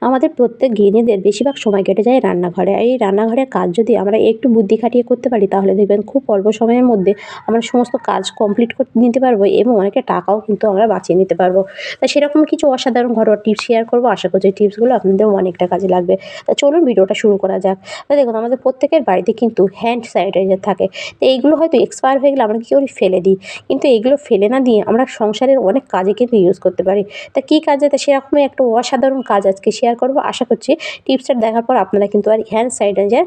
আমাদের প্রত্যেক গৃহিণীদের বেশিরভাগ সময় কেটে যায় রান্নাঘরে। এই রান্নাঘরের কাজ যদি আমরা একটু বুদ্ধি খাটিয়ে করতে পারি তাহলে দেখবেন খুব অল্প সময়ের মধ্যে আমরা সমস্ত কাজ কমপ্লিট করে নিতে পারবো এবং অনেকটা টাকাও কিন্তু আমরা বাঁচিয়ে নিতে পারবো। তা সেরকম কিছু অসাধারণ ঘরোয়া টিপস শেয়ার করবো। আশা করছি টিপসগুলো আপনাদেরও অনেকটা কাজে লাগবে। তা চলুন ভিডিওটা শুরু করা যাক। তা দেখুন আমাদের প্রত্যেকের বাড়িতে কিন্তু হ্যান্ড স্যানিটাইজার থাকে। তো এইগুলো হয়তো এক্সপায়ার হয়ে গেলে আমরা কী করি ফেলে দিই। কিন্তু এগুলো ফেলে না দিয়ে আমরা সংসারের অনেক কাজে কিন্তু ইউজ করতে পারি। তা কী কাজে? তা সেরকমই একটা অসাধারণ কাজ আজকে শেয়ার করব। আশা করছি টিপসটা দেখার পর আপনারা কিন্তু আর হ্যান্ড স্যানিটাইজার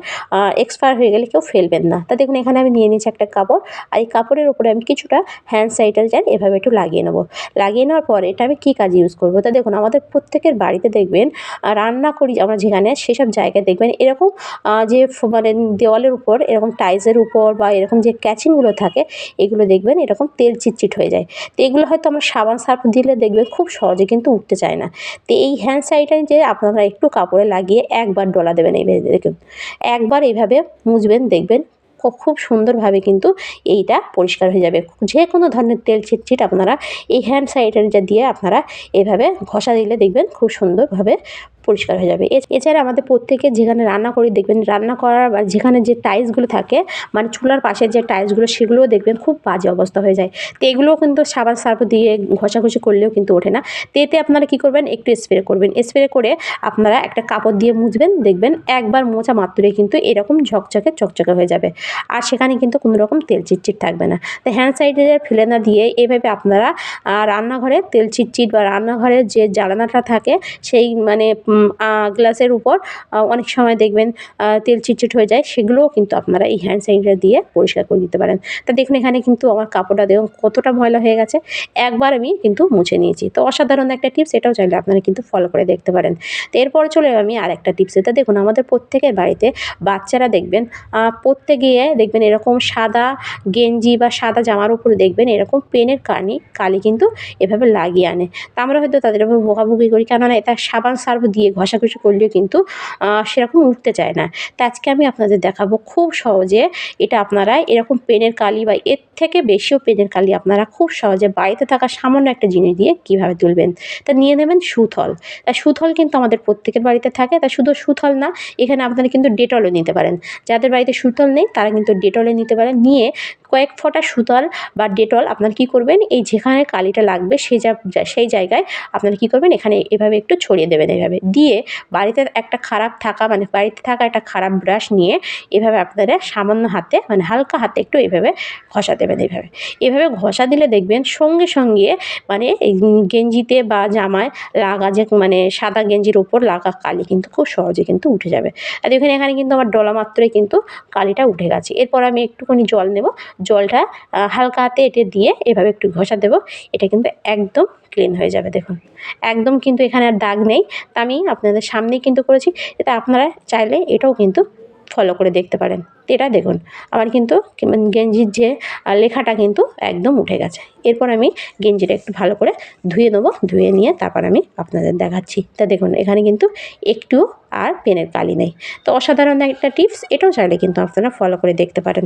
এক্সপায়ার হয়ে গেলে কেউ ফেলবেন না। তা দেখুন এখানে আমি নিয়ে নিয়েছি একটা কাপড়। আর এই কাপড়ের উপরে আমি কিছুটা হ্যান্ড স্যানিটাইজার এভাবে একটু লাগিয়ে নেব। লাগিয়ে নেওয়ার পর এটা আমি কী কাজে ইউজ করব? তা দেখুন আমাদের প্রত্যেকের বাড়িতে দেখবেন রান্না করি আমরা যেখানে সেসব জায়গায় দেখবেন এরকম যে মানে দেওয়ালের উপর এরকম টাইলসের উপর বা এরকম যে ক্যাচিংগুলো থাকে এগুলো দেখবেন এরকম তেল চিটচিট হয়ে যায়। তো এগুলো হয়তো আমরা সাবান সার্ফ দিলে দেখবেন খুব সহজে কিন্তু উঠতে চায় না। তো এই হ্যান্ড স্যানিটাইজার আপনারা একটু কাপড়ে লাগিয়ে একবার ডলা দেবেন এইভাবে দেখুন। একবার এইভাবে মুছবেন দেখবেন খুব সুন্দরভাবে কিন্তু এইটা পরিষ্কার হয়ে যাবে। যে কোনো ধরনের তেল চিটচিট আপনারা এই হ্যান্ড স্যানিটাইজার দিয়ে আপনারা এভাবে ঘষা দিলে দেখবেন খুব সুন্দরভাবে পরিষ্কার হয়ে যাবে। এছাড়া আমাদের প্রত্যেকের যেখানে রান্না করি দেখবেন রান্না করার বা যেখানে যে টাইলসগুলো থাকে মানে চুলার পাশের যে টাইলসগুলো সেগুলোও দেখবেন খুব বাজে অবস্থা হয়ে যায়। তো এগুলোও কিন্তু সাবান সার্ফ দিয়ে ঘষাঘষি করলেও কিন্তু ওঠে না। তো এতে আপনারা কী করবেন একটু স্প্রে করবেন। স্প্রে করে আপনারা একটা কাপড় দিয়ে মুছবেন দেখবেন একবার মোছা মাত্রই কিন্তু এরকম ঝকঝকে চকচকে হয়ে যাবে। আর সেখানে কিন্তু কোনো রকম তেল চিটচিট থাকবে না। তো হ্যান্ড স্যানিটাইজার ফেলে না দিয়ে এভাবে আপনারা রান্নাঘরে তেল চিটচিট বা রান্নাঘরের যে জ্বালানাটা থাকে সেই মানে গ্লাসের উপর অনেক সময় দেখবেন তেল চিটচিট হয়ে যায় সেগুলোও কিন্তু আপনারা এই হ্যান্ড স্যানিটাইজার দিয়ে পরিষ্কার করে দিতে পারেন। তা দেখুন এখানে কিন্তু আমার কাপড়টা দেখুন কতটা ময়লা হয়ে গেছে। একবার আমি কিন্তু মুছে নিয়েছি। তো অসাধারণ একটা টিপস, এটাও চাইলে আপনারা কিন্তু ফলো করে দেখতে পারেন। তো এরপরে চলে আমি আরেকটা টিপসে। তা দেখুন আমাদের প্রত্যেকের বাড়িতে বাচ্চারা দেখবেন পড়তে গিয়ে দেখবেন এরকম সাদা গেঞ্জি বা সাদা জামার উপরে দেখবেন এরকম পেনের কালি কিন্তু এভাবে লাগিয়ে আনে। তা আমরা হয়তো তাদের উপর বকাবকি করি, কেননা এটা সাবান সার্ফ দিয়ে ঘষাঘষি করলেও কিন্তু সেরকম উঠতে চায় না। তো আজকে আমি আপনাদের দেখাবো খুব সহজে এটা আপনারা এরকম পেনের কালি বা এর থেকে বেশিও পেনের কালি আপনারা খুব সহজে বাড়িতে থাকা সামান্য একটা জিনিস দিয়ে কীভাবে তুলবেন। তা নিয়ে নেবেন সুথল। তা সুথল কিন্তু আমাদের প্রত্যেকের বাড়িতে থাকে। তা শুধু সুথল না, এখানে আপনারা কিন্তু ডেটলও নিতে পারেন। যাদের বাড়িতে সুথল নেই তারা কিন্তু ডেটলে নিতে পারেন। নিয়ে কয়েক ফোঁটা সুথল বা ডেটল আপনারা কী করবেন এই যেখানে কালিটা লাগবে সেই জায়গায় আপনারা কী করবেন এখানে এভাবে একটু ছড়িয়ে দেবেন। এভাবে দিয়ে বাড়িতে থাকা একটা খারাপ ব্রাশ নিয়ে এভাবে আপনারা সামান্য হাতে মানে হালকা হাতে একটু এভাবে ঘষা দেবেন। এভাবে ঘষা দিলে দেখবেন সঙ্গে সঙ্গে মানে এই গেঞ্জিতে বা জামায় লাগা যে মানে সাদা গেঞ্জির উপর লাগা কালি কিন্তু খুব সহজে কিন্তু উঠে যাবে। আর দেখুন এখানে কিন্তু আমার ডলা মাত্রই কিন্তু কালিটা উঠে গেছে। এরপর আমি একটুখানি জল নেব। জলটা হালকা হাতে এঁটে দিয়ে এভাবে একটু ঘষা দেবো। এটা কিন্তু একদম ক্লিন হয়ে যাবে দেখুন। একদম কিন্তু এখানে আর দাগ নেই। তা আমি আপনাদের সামনেই কিন্তু করেছি। এটা আপনারা চাইলে এটাও কিন্তু ফলো করে দেখতে পারেন। এটা দেখুন আমার কিন্তু গেঞ্জির যে লেখাটা কিন্তু একদম উঠে গেছে। এরপর আমি গেঞ্জিটা একটু ভালো করে ধুয়ে নেবো। ধুয়ে নিয়ে তারপর আমি আপনাদের দেখাচ্ছি। তা দেখুন এখানে কিন্তু একটুও আর পেনের কালি নেই। তো অসাধারণ একটা টিপস, এটাও চাইলে কিন্তু আপনারা ফলো করে দেখতে পারেন।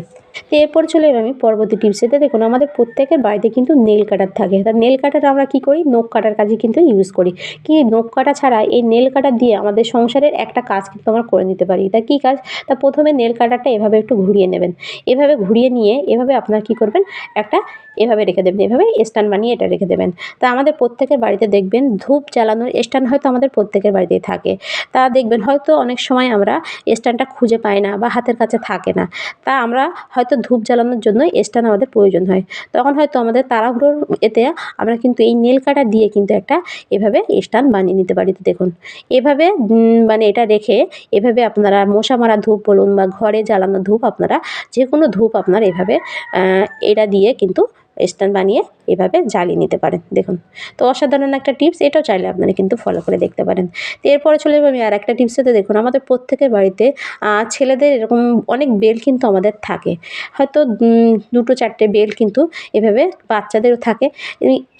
তো এরপর চলে আমি পরবর্তী টিপসেতে। দেখুন আমাদের প্রত্যেকের বাড়িতে কিন্তু নেল কাটার থাকে। তা নেল কাটার আমরা কী করি নখ কাটার কাজে কিন্তু ইউজ করি। কি নখ কাটা ছাড়া এই নেল কাটার দিয়ে আমাদের সংসারের একটা কাজ কিন্তু আমরা করে নিতে পারি। তা কী কাজ? তা প্রথমে নেল কাটারটা এভাবে একটু ঘুরিয়ে নেবেন। এভাবে ঘুরিয়ে নিয়ে এভাবে আপনারা কী করবেন একটা এভাবে রেখে দেবেন। এভাবে স্ট্যান্ড বানিয়ে এটা রেখে দেবেন। তা আমাদের প্রত্যেকের বাড়িতে দেখবেন ধূপ জ্বালানোর স্ট্যান্ড হয়তো আমাদের প্রত্যেকের বাড়িতেই থাকে। তা দেখবেন হয়তো অনেক সময় আমরা স্ট্যান্ডটা খুঁজে পাই না বা হাতের কাছে থাকে না। তা আমরা হয়তো ধূপ জ্বালানোর জন্য স্ট্যান্ড আমাদের প্রয়োজন হয়। তখন হয়তো আমাদের তাড়াহুড়োর এতে আমরা কিন্তু এই নেল কাটা দিয়ে কিন্তু একটা এভাবে স্ট্যান্ড বানিয়ে নিতে পারি। তো দেখুন এভাবে মানে এটা রেখে এভাবে আপনারা মশা মারা ধূপ বলুন বা ঘরে জ্বালানো ধূপ আপনারা যে কোনো ধূপ আপনারা এভাবে এটা দিয়ে কিন্তু স্ট্যান্ড বানিয়ে এভাবে জ্বালিয়ে নিতে পারেন দেখুন। তো অসাধারণ একটা টিপস, এটাও চাইলে আপনারা কিন্তু ফলো করে দেখতে পারেন। তো এরপরে চলে যাবো আমি আরেকটা টিপসেতে। দেখুন আমাদের প্রত্যেকের বাড়িতে ছেলেদের এরকম অনেক বেল কিন্তু আমাদের থাকে। হয়তো 2-4টে বেল কিন্তু এভাবে বাচ্চাদেরও থাকে।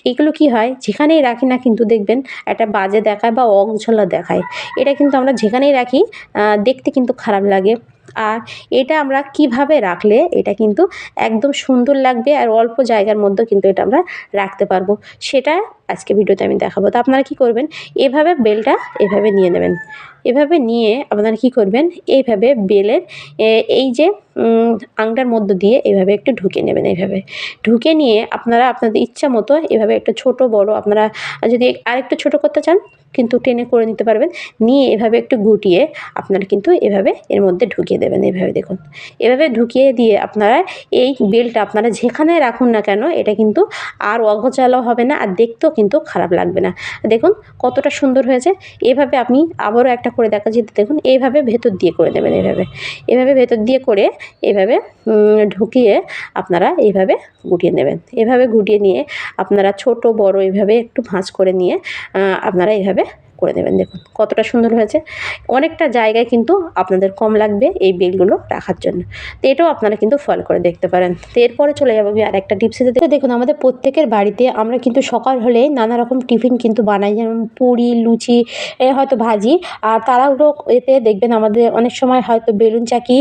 এগুলো কী হয় যেখানেই রাখি না কিন্তু দেখবেন একটা বাজে দেখায় বা অগোছালো দেখায়। এটা কিন্তু আমরা যেখানেই রাখি দেখতে কিন্তু খারাপ লাগে। আর এটা আমরা কিভাবে রাখলে এটা কিন্তু একদম সুন্দর লাগবে আর অল্প জায়গার মধ্যেও কিন্তু এটা আমরা রাখতে পারবো, সেটা আজকে ভিডিওতে আমি দেখাবো। তো আপনারা কী করবেন, এভাবে বেলটা এভাবে নিয়ে নেবেন। এভাবে নিয়ে আপনারা কী করবেন, এইভাবে বেলের এই যে আংটার মধ্য দিয়ে এভাবে একটু ঢুকিয়ে নেবেন। এইভাবে ঢুকে নিয়ে আপনারা আপনাদের ইচ্ছা মতো এভাবে একটু ছোট বড় আপনারা যদি আরেকটু ছোট করতে চান কিন্তু টেনে করে নিতে পারবেন। নিয়ে এভাবে একটু গুটিয়ে আপনারা কিন্তু এভাবে এর মধ্যে ঢুকিয়ে দেবেন। এভাবে দেখুন, এভাবে ঢুকিয়ে দিয়ে আপনারা এই বেলটা আপনারা যেখানে রাখুন না কেন এটা কিন্তু আর অগোছালো হবে না, আর দেখতেও কিন্তু খারাপ লাগবে না। দেখুন কতটা সুন্দর হয়েছে। এভাবে আপনি আবারও একটা করে দেখাচ্ছি, দেখুন এইভাবে ভেতর দিয়ে করে দেবেন। এভাবে ভেতর দিয়ে করে এভাবে ঢুকিয়ে আপনারা এইভাবে গুটিয়ে নেবেন। এভাবে গুটিয়ে নিয়ে আপনারা ছোট বড় এভাবে একটু ভাঁজ করে নিয়ে আপনারা এইভাবে করে দেবেন। দেখুন কতটা সুন্দর হয়েছে। অনেকটা জায়গায় কিন্তু আপনাদের কম লাগবে এই বেলগুলো রাখার জন্য। তো এটাও আপনারা কিন্তু ফলো করে দেখতে পারেন। তো এরপরে চলে যাবো আমি আরেকটা টিপসে। দেখুন আমাদের প্রত্যেকের বাড়িতে আমরা কিন্তু সকাল হলে নানা রকম টিফিন কিন্তু বানাই, যেমন পুরি, লুচি, হয়তো ভাজি। আর তাড়াহুড়ো এতে দেখবেন আমাদের অনেক সময় হয়তো বেলুন চাকি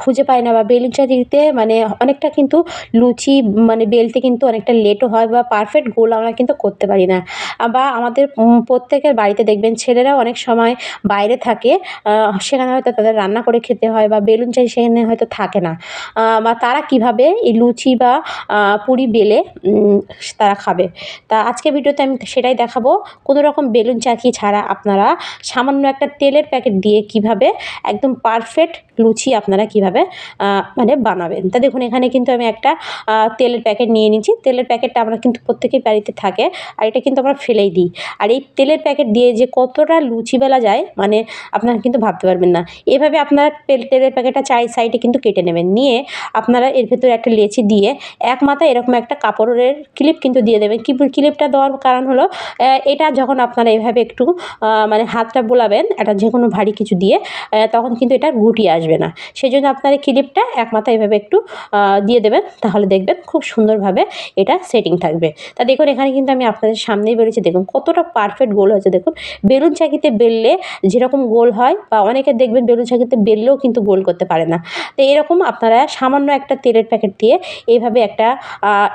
খুঁজে পায় না, বা বেলুন চাকিতে মানে অনেকটা কিন্তু লুচি মানে বেলতে কিন্তু অনেকটা লেটও হয়, বা পারফেক্ট গোল আমরা কিন্তু করতে পারি না। বা আমাদের প্রত্যেকের বাড়িতে দেখবেন ছেলেরাও অনেক সময় বাইরে থাকে, সেখানে হয়তো তাদের রান্না করে খেতে হয়, বা বেলুন চাই সেখানে হয়তো থাকে না, বা তারা কিভাবে এই লুচি বা পুরি বেলে তারা খাবে। তা আজকে ভিডিওতে আমি সেটাই দেখাবো। কোনো রকম বেলুন চাকি ছাড়া আপনারা সামান্য একটা তেলের প্যাকেট দিয়ে কিভাবে একদম পারফেক্ট লুচি আপনারা কিভাবে মানে বানাবেন। তা দেখুন এখানে কিন্তু আমি একটা তেলের প্যাকেট নিয়ে নিয়েছি। তেলের প্যাকেটটা আমরা কিন্তু প্রত্যেকের বাড়িতে থাকে, আর এটা কিন্তু আমরা ফেলেই দিই। আর এই তেলের প্যাকেট দিয়ে যে কতটা লুচি বেলা যায় মানে আপনারা কিন্তু ভাবতে পারবেন না। এভাবে আপনারা তেলের প্যাকেটটা সাইডে কিন্তু কেটে নেবেন। নিয়ে আপনারা এর ভেতরে একটা লেচি দিয়ে এক মাথায় এরকম একটা কাপড়ের ক্লিপ কিন্তু দিয়ে দেবেন। ক্লিপটা দেওয়ার কারণ হলো এটা যখন আপনারা এভাবে একটু মানে হাতটা বোলাবেন একটা যে কোনো ভারী কিছু দিয়ে, তখন কিন্তু এটা গুটিয়ে আসবে না। সেই জন্য আপনারা এই ক্লিপটা এক মাথায় এভাবে একটু দিয়ে দেবেন, তাহলে দেখবেন খুব সুন্দরভাবে এটা সেটিং থাকবে। তা দেখুন এখানে কিন্তু আমি আপনাদের সামনেই বেরিয়েছি, দেখুন কতটা পারফেক্ট গোল হয়েছে। দেখুন বেলুন চাকিতে বেললে যেরকম গোল হয়, বা অনেকে দেখবেন বেলুন চাকিতে বেললেও কিন্তু গোল করতে পারে না। তো এরকম আপনারা সামান্য একটা তেলের প্যাকেট দিয়ে এইভাবে একটা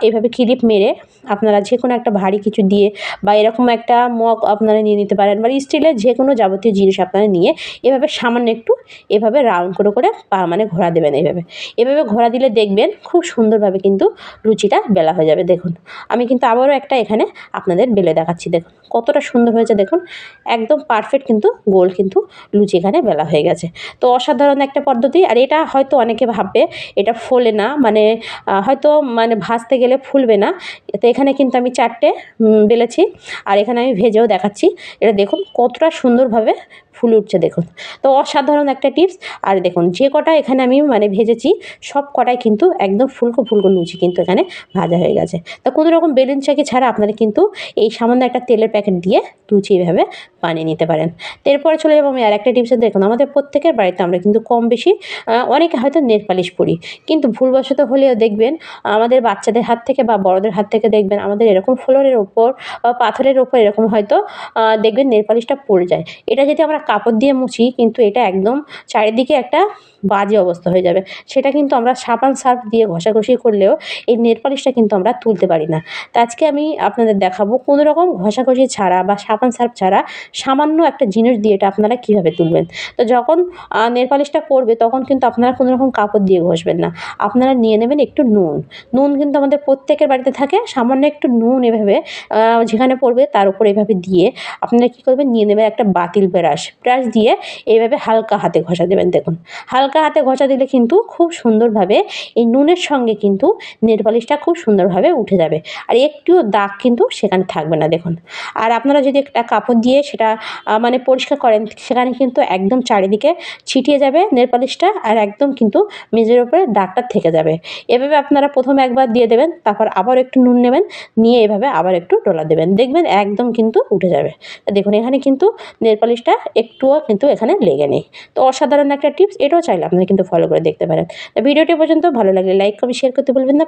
এইভাবে ক্লিপ মেরে আপনারা যে কোনো একটা ভারী কিছু দিয়ে, বা এরকম একটা মগ আপনারা নিয়ে নিতে পারেন, বা স্টিলের যে কোনো যাবতীয় জিনিস আপনারা নিয়ে এভাবে সামান্য একটু এভাবে রাউন্ড করে মানে ঘোরা দেবেন। এভাবে ঘোরা দিলে দেখবেন খুব সুন্দরভাবে কিন্তু লুচিটা বেলা হয়ে যাবে। দেখুন আমি কিন্তু আবারও একটা এখানে আপনাদের বেলে দেখাচ্ছি। দেখুন কতটা সুন্দর হয়েছে। দেখুন একদম পারফেক্ট কিন্তু গোল কিন্তু লুচি এখানে বেলা হয়ে গেছে। তো অসাধারণ একটা পদ্ধতি। আর এটা হয়তো অনেকে ভাববে এটা ফোলে না, মানে হয়তো মানে ভাজতে গেলে ফুলবে না। তো এখানে কিন্তু আমি 4টে বেলেছি, আর এখানে আমি ভেজেও দেখাচ্ছি। এটা দেখুন কতটা সুন্দরভাবে ফুলে উঠছে। দেখুন তো অসাধারণ একটা টিপস। আর দেখুন যে কটা এখানে আমি মানে ভেজেছি সব কটাই কিন্তু একদম ফুলকো লুচি কিন্তু এখানে ভাজা হয়ে গেছে। তা কোনো রকম বেলুন চাকি ছাড়া আপনারা কিন্তু এই সামান্য একটা তেলের প্যাকেট দিয়ে লুচি এভাবে বানিয়ে নিতে পারেন। তো এরপরে চলে যাবো আমি আরেকটা টিপসে। দেখুন আমাদের প্রত্যেকের বাড়িতে আমরা কিন্তু কম বেশি অনেকে হয়তো নেল পালিশ পরি, কিন্তু ভুলবশত হলেও দেখবেন আমাদের বাচ্চাদের হাত থেকে বা বড়দের হাত থেকে দেখবেন আমাদের এরকম ফ্লোরের ওপর বা পাথরের ওপর এরকম হয়তো দেখবেন নেল পালিশটা পড়ে যায়। এটা যদি আমরা কাপড় দিয়ে মুছি কিন্তু এটা একদম চারিদিকে একটা বাজে অবস্থা হয়ে যাবে। সেটা কিন্তু আমরা সাবান সার্ফ দিয়ে ঘষাঘষি করলেও এই নেল পালিশটা কিন্তু আমরা তুলতে পারি না। তো আজকে আমি আপনাদের দেখাবো কোনো রকম ঘষাঘষি ছাড়া বা সাবান সার্ফ ছাড়া সামান্য একটা জিনিস দিয়ে এটা আপনারা কীভাবে তুলবেন। তো যখন নেল পালিশটা পড়বে তখন কিন্তু আপনারা কোনো রকম কাপড় দিয়ে ঘষবেন না। আপনারা নিয়ে নেবেন একটু নুন কিন্তু আমাদের প্রত্যেকের বাড়িতে থাকে। সামান্য একটু নুন এভাবে যেখানে পড়বে তার উপর এভাবে দিয়ে আপনারা কী করবেন, নিয়ে নেবেন একটা বাতিল ব্রাশ দিয়ে এইভাবে হালকা হাতে ঘষা দেবেন। দেখুন হালকা হাতে ঘষা দিলে কিন্তু খুব সুন্দরভাবে এই নুনের সঙ্গে কিন্তু নেল পালিশটা খুব সুন্দরভাবে উঠে যাবে, আর একটুও দাগ কিন্তু সেখানে থাকবে না। দেখুন আর আপনারা যদি একটা কাপড় দিয়ে সেটা মানে পরিষ্কার করেন সেখানে কিন্তু একদম চারিদিকে ছিটিয়ে যাবে নেল পালিশটা, আর একদম কিন্তু মেঝের উপরে দাগটা থেকে যাবে। এভাবে আপনারা প্রথমে একবার দিয়ে দেবেন, তারপর আবার একটু নুন নেবেন, নিয়ে এভাবে আবার একটু ডলা দেবেন, দেখবেন একদম কিন্তু উঠে যাবে। দেখুন এখানে কিন্তু নেল পালিশটা একটুও কিন্তু এখানে লেগে নেই। তো অসাধারণ একটা টিপস, এটাও চাইলে আপনারা কিন্তু ফলো করে দেখতে পারেন। ভিডিওটি পর্যন্ত ভালো লাগলে লাইক কমেন্ট শেয়ার করতে ভুলবেন না।